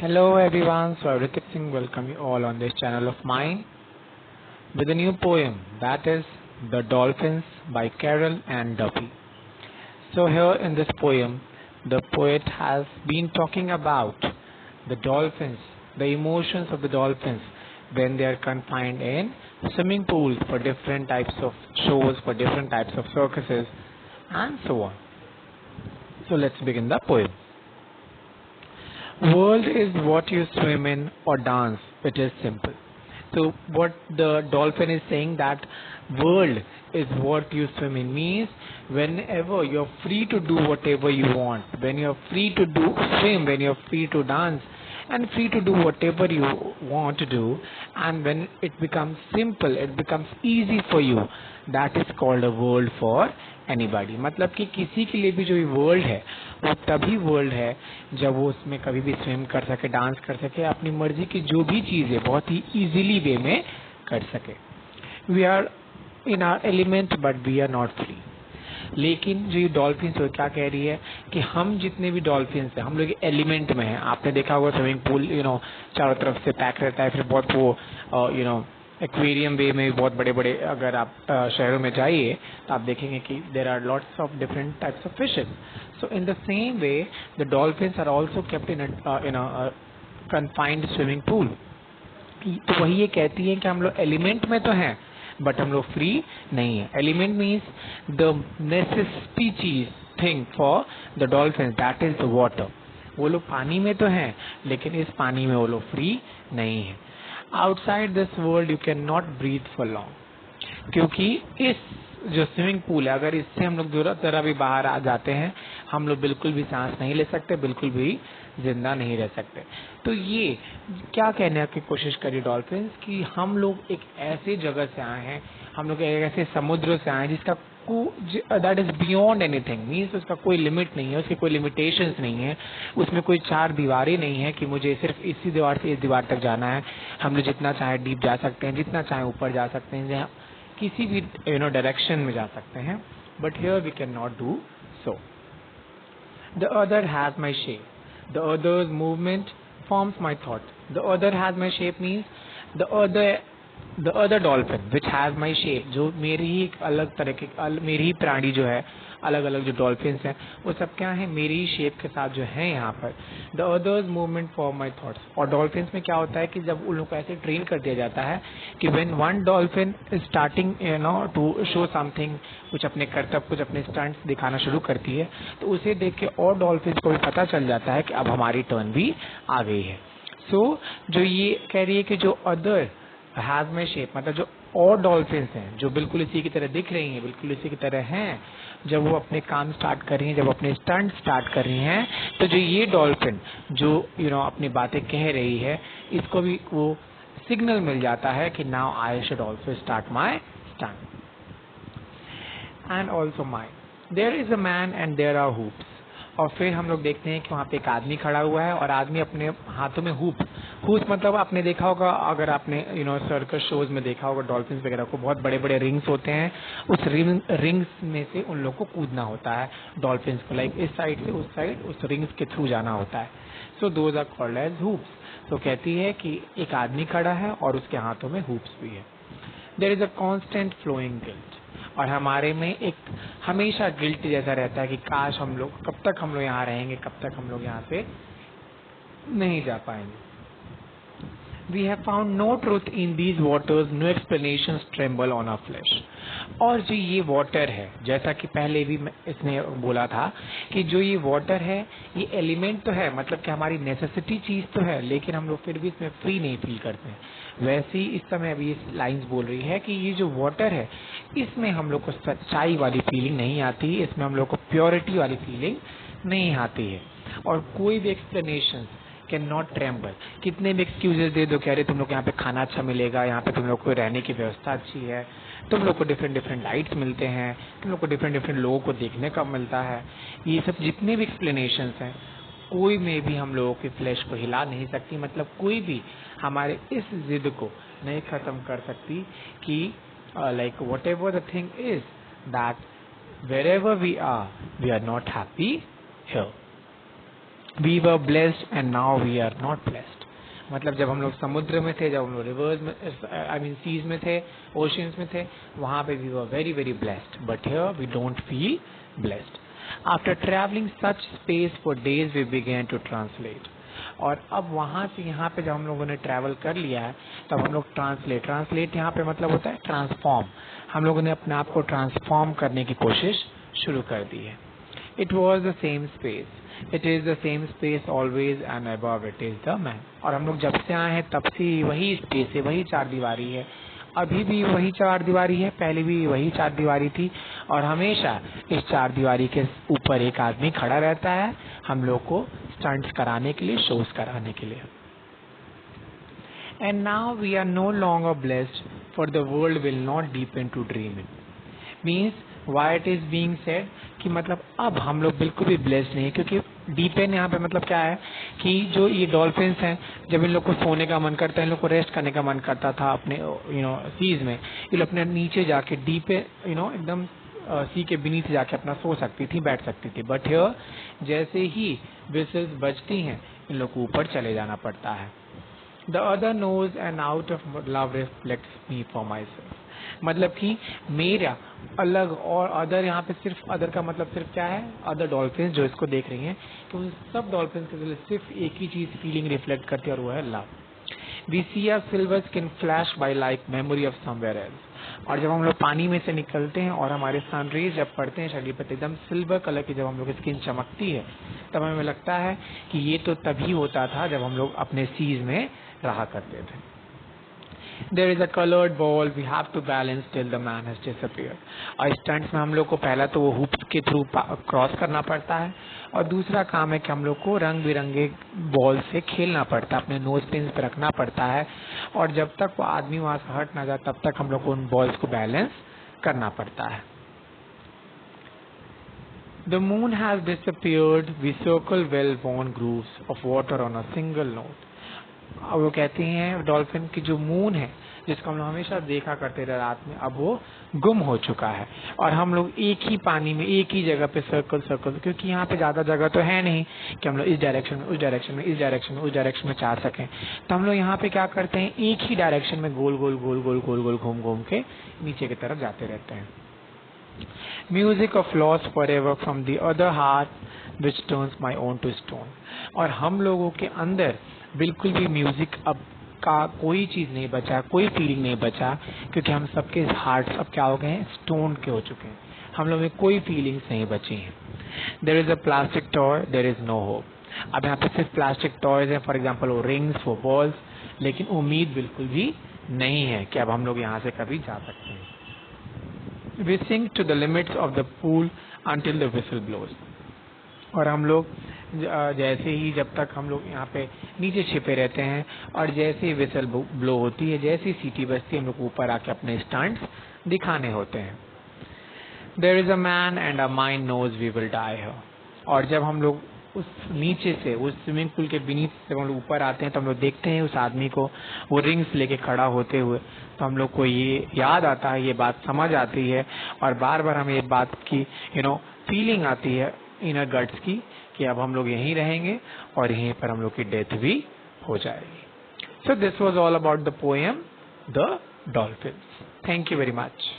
Hello everyone, so Ritik Singh welcome you all on this channel of mine with a new poem that is The Dolphins by Carol and Duffy. So here in this poem, the poet has been talking about the dolphins, the emotions of the dolphins when they are confined in swimming pools for different types of shows, for different types of circuses and so on. So let's begin the poem. World is what you swim in or dance. It is simple. So what the dolphin is saying that world is what you swim in means whenever you're free to do whatever you want, when you're free to do swim, when you're free to dance and free to do whatever you want to do, and when it becomes simple, it becomes easy for you, that is called a world for anybody. मतलब कि किसी के लिए भी जो ये world है वो तभी वर्ल्ड है जब वो उसमें कभी भी स्विम कर सके, डांस कर सके, अपनी मर्जी की जो भी चीज़ है बहुत ही इजीली वे में कर सके. We are in our element but we are not free. लेकिन जो ये डॉल्फिन्स है क्या कह रही है कि हम जितने भी डॉल्फिन्स हैं हम लोग एलिमेंट में हैं. आपने देखा होगा स्विमिंग पूल चारों तरफ से पैक रहता है, फिर बहुत वो एक्वेरियम वे में बहुत बड़े बड़े अगर आप शहरों में जाइए तो आप देखेंगे कि there are lots of different types of fishes. So in the same way the dolphins are also kept in confined swimming pool. तो वही ये कहती है कि हम लोग एलिमेंट में तो हैं बट हम लोग फ्री नहीं है. एलिमेंट मीन्स द नेसेसिटी चीज thing for the dolphin that is the water. वो लोग पानी में तो हैं लेकिन इस पानी में वो लोग फ्री नहीं है. Outside this world you can not breathe for long. क्योंकि इस जो स्विमिंग पूल है अगर इससे हम लोग जरा भी बाहर आ जाते हैं हम लोग बिल्कुल भी सांस नहीं ले सकते, बिल्कुल भी जिंदा नहीं रह सकते. तो ये क्या कहने की कोशिश करी डॉल्फिन्स कि हम लोग एक ऐसे जगह से आए हैं, हम लोग एक ऐसे समुद्र से आए हैं जिसका that is beyond anything. Means उसका कोई लिमिट नहीं है, उसकी कोई लिमिटेशंस नहीं है, उसमें कोई चार दीवारें नहीं है कि मुझे सिर्फ इसी दीवार से इस दीवार तक जाना है. हम लोग जितना चाहे डीप जा सकते हैं, जितना चाहे ऊपर जा सकते हैं, किसी भी डायरेक्शन में जा सकते हैं. But here we can not do so. The other has my shape, the others movement forms my thought. The other has my shape means the other dolphin which has my shape, जो मेरी ही एक अलग तरह के मेरी ही प्राणी जो है, अलग अलग जो डॉल्फिन्स हैं वो सब क्या है मेरी ही शेप के साथ जो है यहाँ पर. The others movement for my thoughts. और डॉल्फिन्स में क्या होता है कि जब उन लोग को ऐसे ट्रेन कर दिया जाता है कि when one dolphin is starting to show something, कुछ अपने करतब, कुछ अपने स्टंट्स दिखाना शुरू करती है तो उसे देख के और डॉल्फिन्स को भी पता चल जाता है कि अब हमारी टर्न भी आ गई है. सो जो ये कह रही है कि जो अदर हैज माई शेप मतलब जो और डॉल्फिन्स हैं जो बिल्कुल इसी की तरह दिख रही हैं, बिल्कुल इसी की तरह हैं, जब वो अपने काम स्टार्ट कर रही हैं, जब अपने स्टंट स्टार्ट कर रही हैं तो जो ये डॉल्फिन जो अपनी बातें कह रही है इसको भी वो सिग्नल मिल जाता है कि now I should also start my stunt. And also my there is a man and there are hoops. और फिर हम लोग देखते हैं कि वहाँ पे एक आदमी खड़ा हुआ है और आदमी अपने हाथों में हूप मतलब आपने देखा होगा अगर आपने सर्कस शोज में देखा होगा डॉल्फिन्स वगैरह को, बहुत बड़े बड़े रिंग्स होते हैं, उस रिंग्स में से उन लोग को कूदना होता है डॉल्फिन्स को, लाइक इस साइड से उस साइड उस रिंग्स के थ्रू जाना होता है. So those are called as hoops. तो कहती है कि एक आदमी खड़ा है और उसके हाथों में हूप्स भी है. There is a constant flowing guilt. और हमारे में एक हमेशा गिल्ट जैसा रहता है कि काश हम लोग कब तक हम लोग यहाँ रहेंगे, कब तक हम लोग यहाँ से नहीं जा पाएंगे. We have found no truth in these waters, no explanations tremble on our flesh. और जो ये वाटर है जैसा कि पहले भी इसने बोला था कि जो ये वाटर है ये एलिमेंट तो है, मतलब कि हमारी नेसेसिटी चीज तो है, लेकिन हम लोग फिर भी इसमें फ्री नहीं फील करते हैं. वैसे ही इस समय अभी ये लाइंस बोल रही है कि ये जो वाटर है इसमें हम लोग को सच्चाई वाली फीलिंग नहीं आती, इसमें हम लोग को प्योरिटी वाली फीलिंग नहीं आती है. और कोई भी एक्सप्लेनेशन कैन नॉट ट्रेम्बल. कितने भी एक्सक्यूजेस दे दो, कह रहे तुम लोग यहाँ पे खाना अच्छा मिलेगा, यहाँ पे तुम लोग को रहने की व्यवस्था अच्छी है, तुम लोग को डिफरेंट डिफरेंट लाइट्स मिलते हैं, तुम लोग को डिफरेंट डिफरेंट लोगों को देखने का मिलता है, ये सब जितने भी एक्सप्लेनेशंस हैं कोई में भी हम लोगों की फ्लैश को हिला नहीं सकती. मतलब कोई भी हमारे इस जिद को नहीं खत्म कर सकती कि like whatever the thing is that wherever we are not happy here. We were blessed and now we are not blessed. मतलब जब हम लोग समुद्र में थे, जब हम लोग रिवर्स में, आई मीन सीज में थे, ओशियंस में थे, वहां पे we were very very blessed, but here we don't feel blessed. After travelling such space for days we begin to translate. और अब वहां से यहाँ पे जब हम लोगों ने ट्रैवल कर लिया है, तब हम लोग ट्रांसलेट यहाँ पे मतलब होता है ट्रांसफॉर्म। हम लोगों ने अपने आप को ट्रांसफॉर्म करने की कोशिश शुरू कर दी है। It was the same space, it is the same space always and above it is the man. और हम लोग जब से आए हैं तब से वही स्पेस है, वही चार दीवारी है, अभी भी वही चार दीवारी है, पहले भी वही चार दीवारी थी, और हमेशा इस चार दीवारी के ऊपर एक आदमी खड़ा रहता है हम लोग को स्टंट्स कराने के लिए, शोज कराने के लिए। And now we are no longer blessed for the world will not deepen to dream in. Means why it is being said कि मतलब अब हम लोग बिल्कुल भी ब्लेस्ड नहीं है, क्योंकि डीपेन यहाँ पे मतलब क्या है कि जो ये डॉल्फिन्स हैं, जब इन लोग को सोने का मन करता है, इन लोग को रेस्ट करने का मन करता था अपने सीज में, ये लोग अपने नीचे जाके डीप एकदम सी के बीनीथ जाके अपना सो सकती थी, बैठ सकती थी। बट हियर जैसे ही विसल्स बजती हैं, इन लोग को ऊपर चले जाना पड़ता है। The other knows and out of love reflects me for myself. मतलब कि मेरा अलग, और अदर यहाँ पे सिर्फ अदर का मतलब सिर्फ क्या है, अदर डॉल्फिन्स जो इसको देख रही हैं, तो उन सब डॉल्फिन्स के लिए सिर्फ एक ही चीज फीलिंग रिफ्लेक्ट करती है, और वो है love. We see our silver skin flash by like memory of somewhere else. और जब हम लोग पानी में से निकलते हैं और हमारे सनरेज जब पड़ते हैं शरीर पर, एकदम सिल्वर कलर की जब हम लोग स्किन चमकती है, तब हमें लगता है कि ये तो तभी होता था जब हम लोग अपने सीज में रहा करते थे। There is a colored ball we have to balance till the man has disappeared। और स्टंट्स में हम लोग को पहला तो वो हुप के थ्रू क्रॉस करना पड़ता है, और दूसरा काम है कि हम लोग को रंग बिरंगे बॉल से खेलना पड़ता है, अपने नोज पिन पे रखना पड़ता है, और जब तक वो आदमी वहां से हट ना जाए तब तक हम लोग को उन बॉल्स को बैलेंस करना पड़ता है। The moon has disappeared, we circle well-worn grooves of water on a single note। अब वो कहती हैं डॉल्फिन की जो मून है, जिसको हम लोग हमेशा देखा करते थे रात में, अब वो गुम हो चुका है, और हम लोग एक ही पानी में एक ही जगह पे सर्कल, क्योंकि यहाँ पे ज्यादा जगह तो है नहीं कि हम लोग इस डायरेक्शन में, उस डायरेक्शन में, इस डायरेक्शन में, उस डायरेक्शन में जा सकें। तो हम लोग यहाँ पे क्या करते हैं, एक ही डायरेक्शन में गोल गोल गोल गोल गोल गोल घूम घूम के नीचे की तरफ जाते रहते हैं। Music of loss forever from the other heart which turns my own to stone। और हम लोगों के अंदर बिल्कुल भी म्यूजिक अब का कोई चीज नहीं बचा, कोई फीलिंग नहीं बचा, क्योंकि हम सबके हार्ट सब क्या हो गए हैं, स्टोन के हो चुके हैं। हम लोग में कोई फीलिंग्स नहीं बची हैं। There is a plastic toy, there is no hope. अब यहाँ पे सिर्फ प्लास्टिक टॉयज हैं, फॉर एग्जाम्पल वो रिंग्स, वो बॉल्स, लेकिन उम्मीद बिल्कुल भी नहीं है कि अब हम लोग यहाँ से कभी जा सकते हैं। We sink to the limits of the pool until the whistle blows। और हम लोग जैसे ही, जब तक हम लोग यहाँ पे नीचे छिपे रहते हैं, और जैसे ही विसल ब्लो होती है, जैसे ही सीटी बजती है, हम लोग ऊपर आके अपने स्टंट्स दिखाने होते हैं। There is a man and a mind knows we will die here। और जब हम लोग उस नीचे से, उस स्विमिंग पूल के बीनीथ से हम लोग ऊपर आते हैं, तो हम लोग देखते हैं उस आदमी को वो रिंग्स लेके खड़ा होते हुए, तो हम लोग को ये याद आता है, ये बात समझ आती है, और बार बार हमें ये बात की फीलिंग आती है इनर गट्स की, कि अब हम लोग यहीं रहेंगे और यहीं पर हम लोग की डेथ भी हो जाएगी। So this was all about the poem the dolphins. Thank you very much.